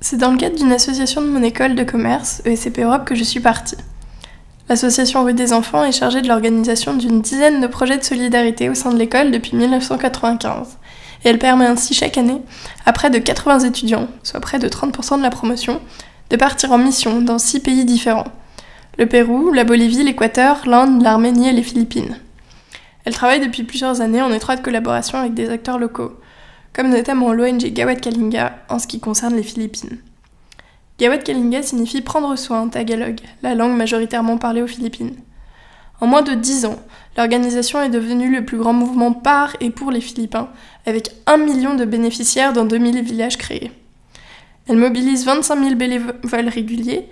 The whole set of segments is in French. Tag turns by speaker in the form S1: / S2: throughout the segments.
S1: C'est dans le cadre d'une association de mon école de commerce, ESCP Europe, que je suis partie. L'association Rue des Enfants est chargée de l'organisation d'une dizaine de projets de solidarité au sein de l'école depuis 1995. Et elle permet ainsi chaque année, à près de 80 étudiants, soit près de 30% de la promotion, de partir en mission dans 6 pays différents. Le Pérou, la Bolivie, l'Équateur, l'Inde, l'Arménie et les Philippines. Elle travaille depuis plusieurs années en étroite collaboration avec des acteurs locaux, comme notamment l'ONG Gawat Kalinga en ce qui concerne les Philippines. Gawat Kalinga signifie prendre soin en tagalog, la langue majoritairement parlée aux Philippines. En moins de 10 ans, l'organisation est devenue le plus grand mouvement par et pour les Philippins, avec 1 million de bénéficiaires dans 2000 villages créés. Elle mobilise 25 000 bénévoles réguliers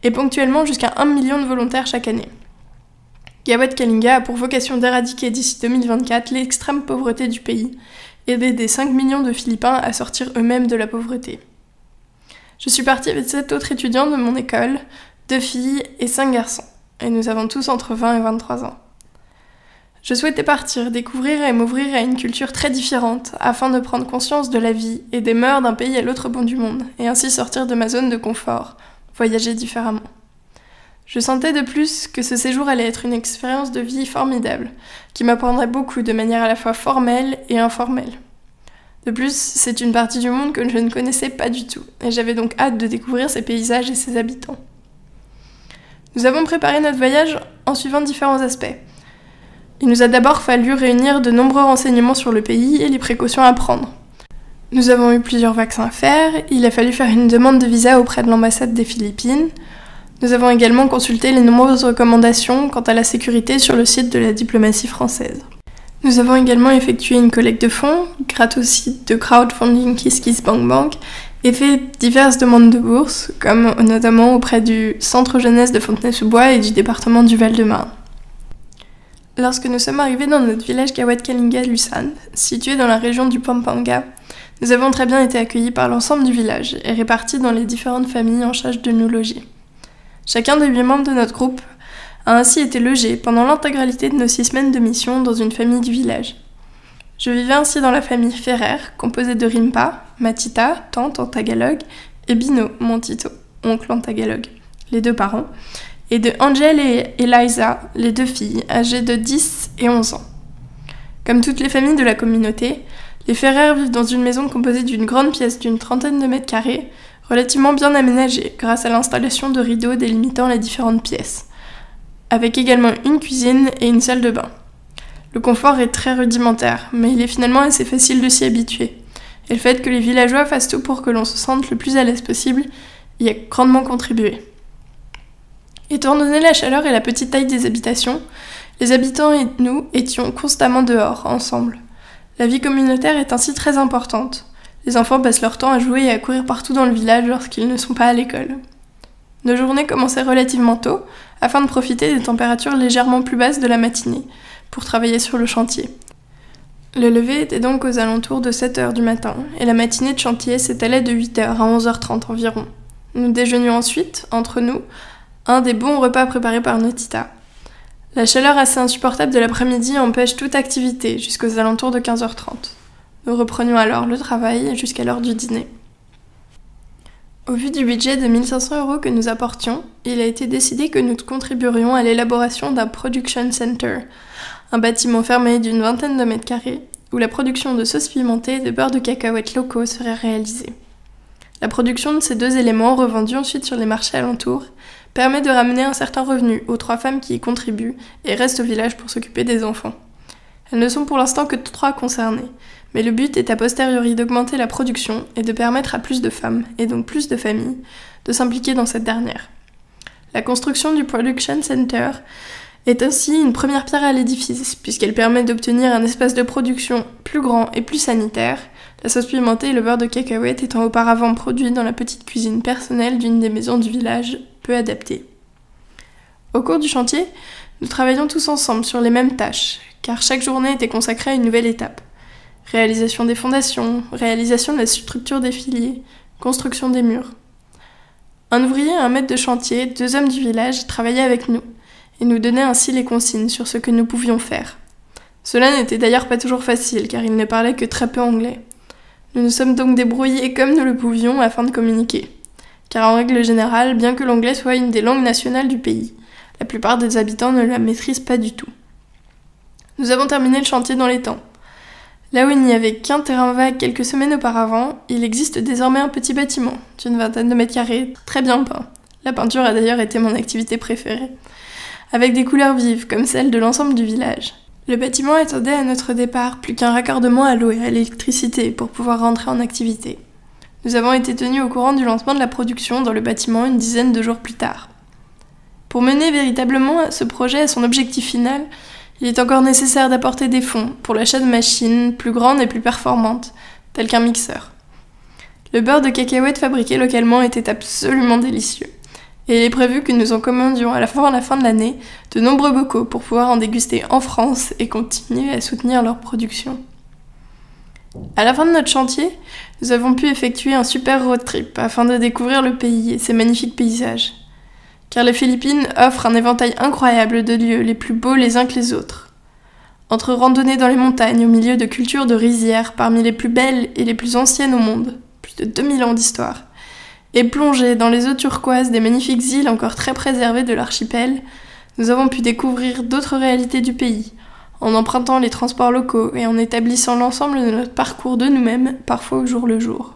S1: et ponctuellement jusqu'à 1 million de volontaires chaque année. Gawat Kalinga a pour vocation d'éradiquer d'ici 2024 l'extrême pauvreté du pays et d'aider 5 millions de Philippins à sortir eux-mêmes de la pauvreté. Je suis partie avec 7 autres étudiants de mon école, 2 filles et 5 garçons, et nous avons tous entre 20 et 23 ans. Je souhaitais partir, découvrir et m'ouvrir à une culture très différente, afin de prendre conscience de la vie et des mœurs d'un pays à l'autre bout du monde, et ainsi sortir de ma zone de confort, voyager différemment. Je sentais de plus que ce séjour allait être une expérience de vie formidable, qui m'apprendrait beaucoup de manière à la fois formelle et informelle. De plus, c'est une partie du monde que je ne connaissais pas du tout, et j'avais donc hâte de découvrir ces paysages et ses habitants. Nous avons préparé notre voyage en suivant différents aspects. Il nous a d'abord fallu réunir de nombreux renseignements sur le pays et les précautions à prendre. Nous avons eu plusieurs vaccins à faire, il a fallu faire une demande de visa auprès de l'ambassade des Philippines. Nous avons également consulté les nombreuses recommandations quant à la sécurité sur le site de la diplomatie française. Nous avons également effectué une collecte de fonds, grâce au site de crowdfunding KissKissBankBank, et fait diverses demandes de bourse, comme notamment auprès du Centre Jeunesse de Fontenay-sous-Bois et du département du Val-de-Marne. Lorsque nous sommes arrivés dans notre village Gawat Kalinga Lusan, situé dans la région du Pampanga, nous avons très bien été accueillis par l'ensemble du village et répartis dans les différentes familles en charge de nous loger. Chacun des 8 membres de notre groupe a ainsi été logé pendant l'intégralité de nos 6 semaines de mission dans une famille du village. Je vivais ainsi dans la famille Ferrer, composée de Rimpa, Matita, tante en tagalog, et Bino, mon tito, oncle en tagalog, les 2 parents, et de Angel et Eliza, les 2 filles, âgées de 10 et 11 ans. Comme toutes les familles de la communauté, les Ferrer vivent dans une maison composée d'une grande pièce d'une 30aine de mètres carrés, relativement bien aménagée grâce à l'installation de rideaux délimitant les différentes pièces, avec également une cuisine et une salle de bain. Le confort est très rudimentaire, mais il est finalement assez facile de s'y habituer, et le fait que les villageois fassent tout pour que l'on se sente le plus à l'aise possible y a grandement contribué. Étant donné la chaleur et la petite taille des habitations, les habitants et nous étions constamment dehors, ensemble. La vie communautaire est ainsi très importante. Les enfants passent leur temps à jouer et à courir partout dans le village lorsqu'ils ne sont pas à l'école. Nos journées commençaient relativement tôt, afin de profiter des températures légèrement plus basses de la matinée, pour travailler sur le chantier. Le lever était donc aux alentours de 7h du matin, et la matinée de chantier s'étalait de 8h à 11h30 environ. Nous déjeunions ensuite, entre nous, un des bons repas préparés par Notita. La chaleur assez insupportable de l'après-midi empêche toute activité jusqu'aux alentours de 15h30. Nous reprenions alors le travail jusqu'à l'heure du dîner. Au vu du budget de 1 500 € que nous apportions, il a été décidé que nous contribuerions à l'élaboration d'un Production Center, un bâtiment fermé d'une 20aine de mètres carrés, où la production de sauce pimentée et de beurre de cacahuètes locaux serait réalisée. La production de ces 2 éléments, revendus ensuite sur les marchés alentours, permet de ramener un certain revenu aux 3 femmes qui y contribuent et restent au village pour s'occuper des enfants. Elles ne sont pour l'instant que 3 concernées, mais le but est a posteriori d'augmenter la production et de permettre à plus de femmes, et donc plus de familles, de s'impliquer dans cette dernière. La construction du Production Center est aussi une première pierre à l'édifice, puisqu'elle permet d'obtenir un espace de production plus grand et plus sanitaire, la sauce pimentée et le beurre de cacahuète étant auparavant produits dans la petite cuisine personnelle d'une des maisons du village, peu adaptée. Au cours du chantier, nous travaillons tous ensemble sur les mêmes tâches, car chaque journée était consacrée à une nouvelle étape. Réalisation des fondations, réalisation de la structure des piliers, construction des murs. Un ouvrier et un maître de chantier, 2 hommes du village, travaillaient avec nous, et nous donnaient ainsi les consignes sur ce que nous pouvions faire. Cela n'était d'ailleurs pas toujours facile, car ils ne parlaient que très peu anglais. Nous nous sommes donc débrouillés comme nous le pouvions afin de communiquer. car en règle générale, bien que l'anglais soit une des langues nationales du pays, la plupart des habitants ne la maîtrisent pas du tout. Nous avons terminé le chantier dans les temps. Là où il n'y avait qu'un terrain vague quelques semaines auparavant, il existe désormais un petit bâtiment, d'une 20aine de mètres carrés, très bien peint. La peinture a d'ailleurs été mon activité préférée, avec des couleurs vives comme celles de l'ensemble du village. Le bâtiment attendait à notre départ plus qu'un raccordement à l'eau et à l'électricité pour pouvoir rentrer en activité. Nous avons été tenus au courant du lancement de la production dans le bâtiment une dizaine de jours plus tard. Pour mener véritablement ce projet à son objectif final, il est encore nécessaire d'apporter des fonds pour l'achat de machines plus grandes et plus performantes, telles qu'un mixeur. Le beurre de cacahuètes fabriqué localement était absolument délicieux, et il est prévu que nous en commandions à la fin de l'année de nombreux bocaux pour pouvoir en déguster en France et continuer à soutenir leur production. À la fin de notre chantier, nous avons pu effectuer un super road trip afin de découvrir le pays et ses magnifiques paysages. Car les Philippines offrent un éventail incroyable de lieux, les plus beaux les uns que les autres. Entre randonnées dans les montagnes au milieu de cultures de rizières parmi les plus belles et les plus anciennes au monde, plus de 2000 ans d'histoire, et plongées dans les eaux turquoises des magnifiques îles encore très préservées de l'archipel, nous avons pu découvrir d'autres réalités du pays, en empruntant les transports locaux et en établissant l'ensemble de notre parcours de nous-mêmes, parfois au jour le jour.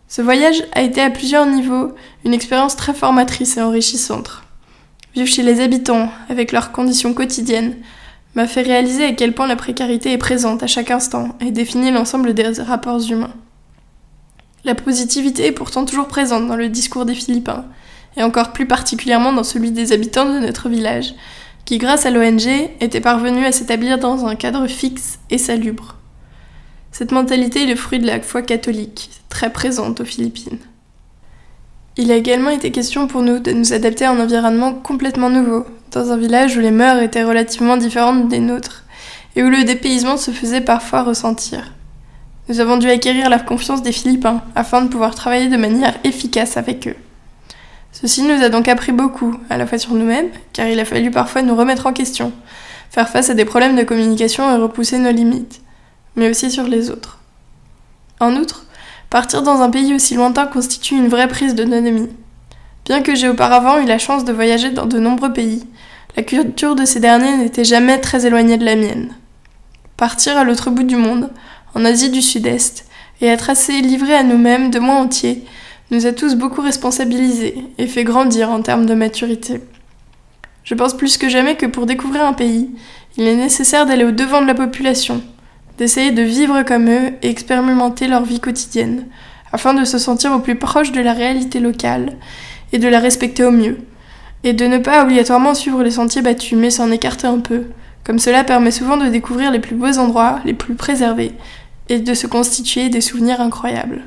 S1: Ce voyage a été à plusieurs niveaux une expérience très formatrice et enrichissante. Vivre chez les habitants, avec leurs conditions quotidiennes, m'a fait réaliser à quel point la précarité est présente à chaque instant et définit l'ensemble des rapports humains. La positivité est pourtant toujours présente dans le discours des Philippins, et encore plus particulièrement dans celui des habitants de notre village, qui grâce à l'ONG étaient parvenus à s'établir dans un cadre fixe et salubre. Cette mentalité est le fruit de la foi catholique, très présente aux Philippines. Il a également été question pour nous de nous adapter à un environnement complètement nouveau, dans un village où les mœurs étaient relativement différentes des nôtres, et où le dépaysement se faisait parfois ressentir. Nous avons dû acquérir la confiance des Philippins, afin de pouvoir travailler de manière efficace avec eux. Ceci nous a donc appris beaucoup, à la fois sur nous-mêmes, car il a fallu parfois nous remettre en question, faire face à des problèmes de communication et repousser nos limites, mais aussi sur les autres. En outre, partir dans un pays aussi lointain constitue une vraie prise d'autonomie. Bien que j'ai auparavant eu la chance de voyager dans de nombreux pays, la culture de ces derniers n'était jamais très éloignée de la mienne. Partir à l'autre bout du monde, en Asie du Sud-Est, et être assez livrés à nous-mêmes de mois entiers, nous a tous beaucoup responsabilisés et fait grandir en termes de maturité. Je pense plus que jamais que pour découvrir un pays, il est nécessaire d'aller au-devant de la population, d'essayer de vivre comme eux et expérimenter leur vie quotidienne, afin de se sentir au plus proche de la réalité locale et de la respecter au mieux, et de ne pas obligatoirement suivre les sentiers battus mais s'en écarter un peu, comme cela permet souvent de découvrir les plus beaux endroits, les plus préservés, et de se constituer des souvenirs incroyables.